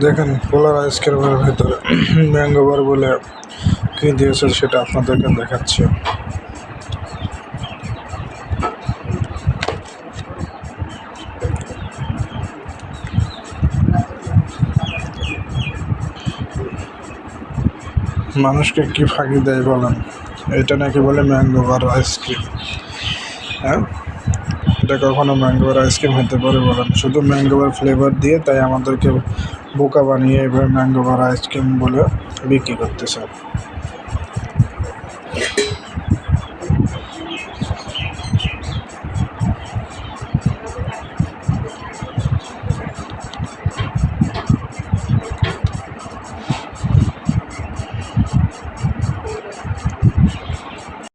দেখেন পোলার আইসক্রিমের ভেতরে ম্যাঙ্গো বার বলে কি দিয়েছে সেটা আপনাদেরকে দেখাচ্ছি। মানুষকে কি ফাঁকি দেয় বলেন? এটা নাকি বলে ম্যাঙ্গো বার আইসক্রিম। হ্যাঁ, এটা কখনো ম্যাঙ্গো বার আইসক্রিম হতে পারে বলেন? শুধু ম্যাঙ্গো বার ফ্লেভার দিয়ে তাই আমাদেরকে বোকা বানিয়ে এবার ম্যাঙ্গো বার আইসক্রিম বলে বিক্রি করতেছে।